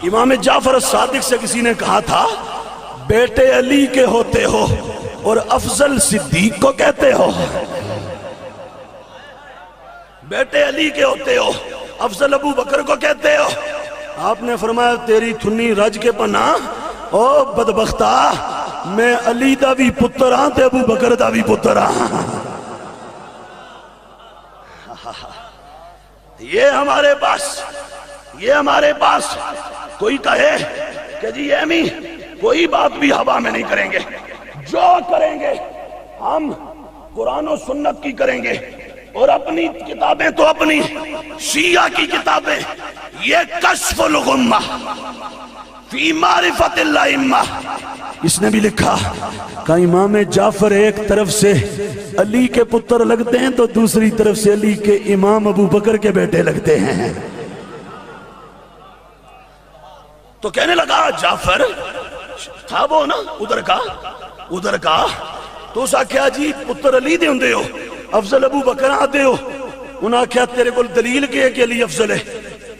امام جعفر صادق سے کسی نے کہا تھا بیٹے علی کے ہوتے ہو اور افضل صدیق کو کہتے ہو، بیٹے علی کے ہوتے ہو افضل ابو بکر کو کہتے ہو۔ آپ نے فرمایا تیری تھنی رج کے پناہ او بدبختہ، میں علی دا بھی پتر ہاں تے ابو بکر دا بھی پتر ہاں۔ یہ ہمارے پاس کوئی کہے کہ جی ایمی کوئی بات بھی ہوا میں نہیں کریں گے، جو کریں گے ہم قرآن و سنت کی کریں گے، اور اپنی کتابیں تو اپنی شیعہ کی کتابیں، یہ کشف الغمہ فی معرفت الائمہ، اس نے بھی لکھا کہ امام جعفر ایک طرف سے علی کے پتر لگتے ہیں تو دوسری طرف سے علی کے امام ابو بکر کے بیٹے لگتے ہیں۔ تو کہنے لگا جعفر تھا وہ نا ادھر کا تو اس آکھیا جی پتر علی دے ہوں دے ہو، افضل ابو بکر آتے ہو، انہاں کیا تیرے کو دلیل کے کہ علی افضل ہے؟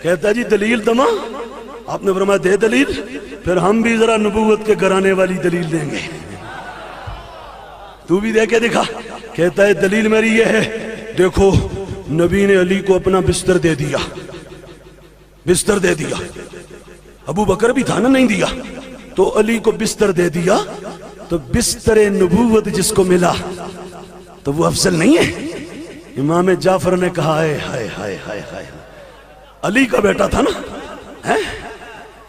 کہتا ہے جی دلیل دما۔ آپ نے فرمایا دے دلیل، پھر ہم بھی ذرا نبوت کے گھرانے والی دلیل دیں گے، تو بھی دے کے دکھا۔ کہتا ہے دلیل میری یہ ہے، دیکھو نبی نے علی کو اپنا بستر دے دیا، ابو بکر بھی تھا نا نہیں دیا، تو علی کو بستر دے دیا، تو بستر نبوت جس کو ملا تو وہ افضل نہیں ہے؟ امام جعفر نے کہا ہائے علی کا بیٹا تھا نا،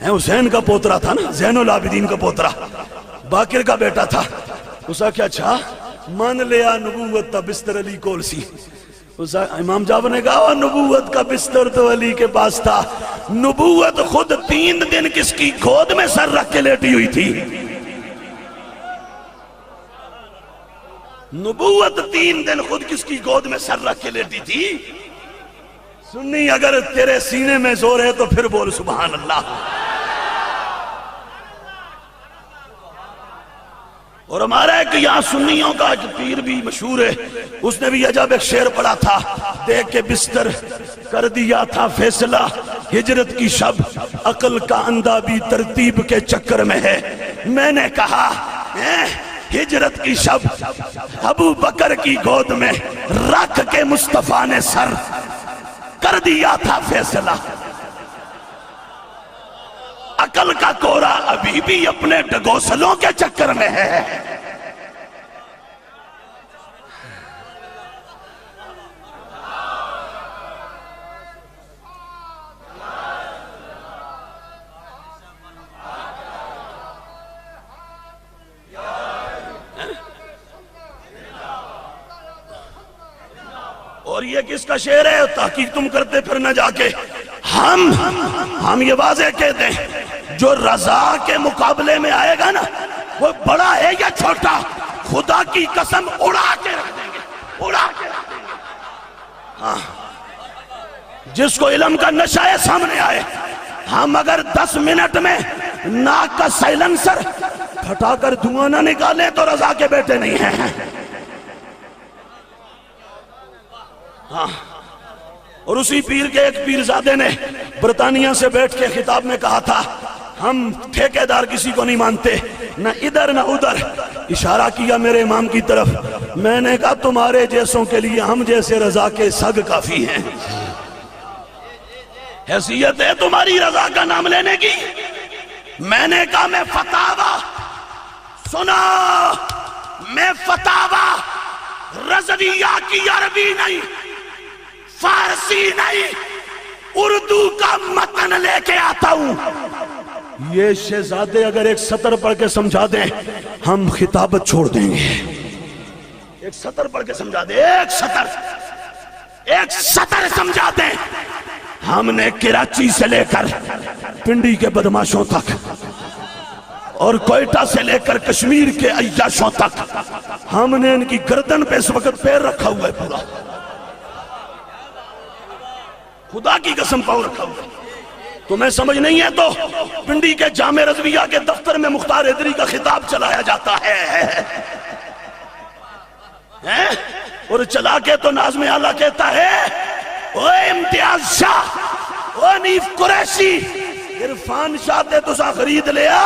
حسین کا پوترا تھا نا، زین العابدین کا پوترا، باقر کا بیٹا تھا۔ اسا کیا اچھا مان لیا نبوت تا بستر علی کول سی؟ امام جعفر نے کہا نبوت کا بستر تو علی کے پاس تھا، نبوت خود 3 دن کس کی گود میں سر رکھ کے لیٹی ہوئی تھی، نبوت 3 دن خود کس کی گود میں سر رکھ کے لیٹی تھی۔ سنی اگر تیرے سینے میں زور ہے تو پھر بول سبحان اللہ۔ اور ہمارا ایک یہاں سنیوں کا ایک پیر بھی مشہور ہے، اس نے بھی عجب ایک شعر پڑھا تھا، دیکھ کے بستر کر دیا تھا فیصلہ ہجرت کی شب، عقل کا اندھا بھی ترتیب کے چکر میں ہے، میں نے کہا ہجرت کی شب ابو بکر کی گود میں رکھ کے مصطفیٰ نے سر کر دیا تھا فیصلہ، عقل کا کورا ابھی بھی اپنے ڈگوسلوں کے چکر میں ہے۔ اور یہ کس کا شعر ہے؟ تحقیق تم کرتے پھر نہ جا کے، ہم یہ واضح کہتے ہیں جو رضا کے مقابلے میں آئے گا نا، وہ بڑا ہے یا چھوٹا، خدا کی قسم اڑا کے رکھ دیں گے، اڑا کے رکھ دیں گے۔ ہاں جس کو علم کا نشہ ہے سامنے آئے، ہم اگر 10 منٹ میں ناک کا سائلنسر پھٹا کر دھواں نہ نکالیں تو رضا کے بیٹے نہیں ہیں۔ ہاں اور اسی پیر کے ایک پیرزادے نے برطانیہ سے بیٹھ کے خطاب میں کہا تھا ہم ٹھیکیدار کسی کو نہیں مانتے، نہ ادھر نہ ادھر، اشارہ کیا میرے امام کی طرف، میں نے کہا تمہارے جیسوں کے لیے ہم جیسے رضا کے سگ کافی ہیں، حیثیت ہے تمہاری رضا کا نام لینے کی۔ میں نے کہا میں فتاوہ سنا، میں فتاوہ رضویہ کی عربی نہیں، فارسی نہیں، اردو کا متن لے کے آتا ہوں۔ یہ شہزادے اگر ایک سطر پڑھ کے سمجھا دیں ہم خطابت چھوڑ دیں گے، ایک سطر پڑھ کے سمجھا دیں، ایک سطر سمجھا دیں، ہم نے کراچی سے لے کر پنڈی کے بدماشوں تک اور کوئٹہ سے لے کر کشمیر کے عیاشوں تک ہم نے ان کی گردن پہ اس وقت پیر رکھا ہوا ہے، پورا خدا کی قسم پاؤں رکھا ہوا ہے۔ تمہیں سمجھ نہیں ہے تو پنڈی کے جامع رضویہ کے دفتر میں مختار حیدری کا خطاب چلایا جاتا ہے اور چلا کے تو ناظم اعلیٰ کہتا ہے اوہ امتیاز شاہ، اوہ نیف قریشی، عرفان شاہ تے تسا خرید لیا،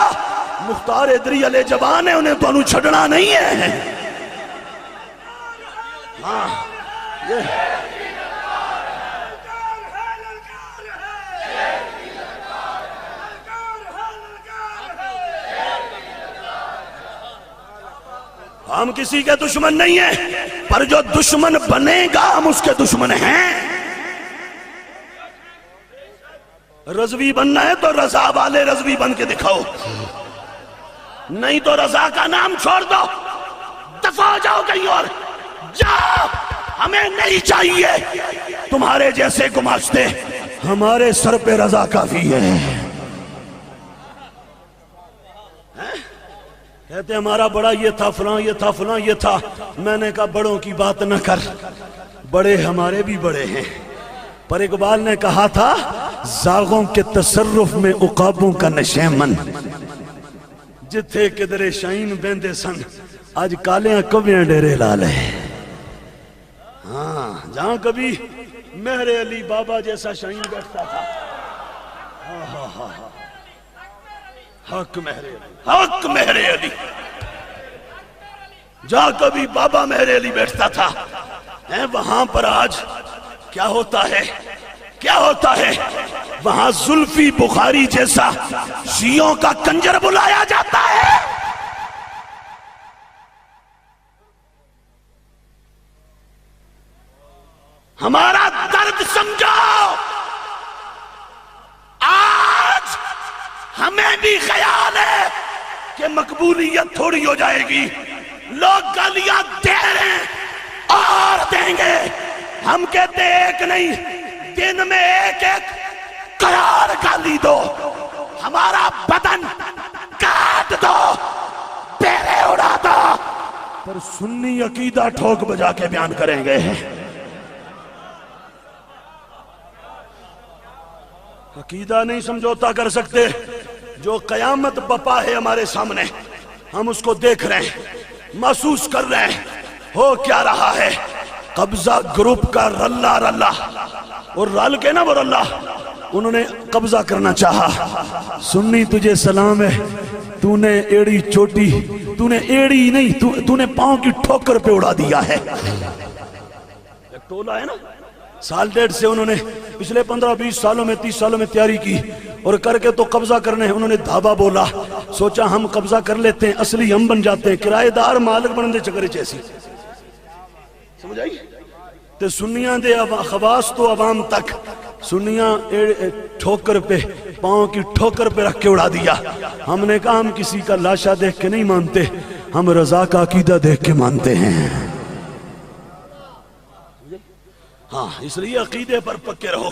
مختار ادری علیہ جوان ہے، انہیں تو انہوں چھڑنا نہیں ہے. ہاں ہم کسی کے دشمن نہیں ہیں، پر جو دشمن بنے گا ہم اس کے دشمن ہیں. رضوی بننا ہے تو رضا والے رضوی بن کے دکھاؤ، نہیں تو رضا کا نام چھوڑ دو، دفع ہو جاؤ کہیں اور جاؤ. ہمیں نہیں چاہیے تمہارے جیسے گماشتے، ہمارے سر پہ رضا کافی ہے. کہتے ہمارا بڑا یہ تھا، فلاں یہ تھا، فلاں یہ تھا. میں نے کہا بڑوں کی بات نہ کر، بڑے ہمارے بھی بڑے ہیں. پر اقبال نے کہا تھا زاغوں کے تصرف میں عقابوں کا نشیمن، جتھے کدرے شاہین بیندے سن آج کالیاں کبیاں ڈیرے لالے. ہاں جہاں کبھی مہر علی بابا جیسا شاہین بیٹھتا تھا، حق مہر علی، حق مہر علی. جہاں کبھی بابا مہر علی بیٹھتا تھا، وہاں پر آج کیا ہوتا ہے، کیا ہوتا ہے؟ وہاں زلفی بخاری جیسا شیعوں کا کنجر بلایا جاتا ہے. ہمارا درد سمجھو. آج ہمیں بھی خیال ہے کہ مقبولیت تھوڑی ہو جائے گی، لوگ گالیاں دے رہے ہیں اور دیں گے. ہم کہتے ایک نہیں، دن میں ایک ایک قرار گالی دو، ہمارا بدن کاٹ دو، پیرے اڑا دو، پر سنی عقیدہ ٹھوک بجا کے بیان کریں گے. عقیدہ نہیں سمجھوتا کر سکتے. جو قیامت بپا ہے ہمارے سامنے، ہم اس کو دیکھ رہے ہیں، محسوس کر رہے ہیں. ہو کیا رہا ہے؟ قبضہ گروپ کا رلا رلا، اور رل کے نا وہ رلا، انہوں نے قبضہ کرنا چاہا. سنی تجھے سلام ہے، تو نے ایڑی چوٹی، تو نے ایڑی نہیں، تو نے پاؤں کی ٹھوکر پہ اڑا دیا ہے. ایک ٹولہ ہے نا، سال ڈیڑھ سے انہوں نے پچھلے 15-20 سالوں میں 30 سالوں میں تیاری کی، اور کر کے تو قبضہ کرنے. انہوں نے دھابا بولا، سوچا ہم قبضہ کر لیتے ہیں، اصلی ہم بن جاتے ہیں، کرایہ دار مالک بننے چکرے چیسی. سمجھ آئی؟ تے سنیاں دے خواص تو عوام تک، سنیاں ٹھوکر پہ، پاؤں کی ٹھوکر پہ رکھ کے اڑا دیا. ہم نے کہا ہم کسی کا لاشا دیکھ کے نہیں مانتے، ہم رضا کا عقیدہ دیکھ کے مانتے ہیں. ہاں اس لیے عقیدے پر پکے رہو.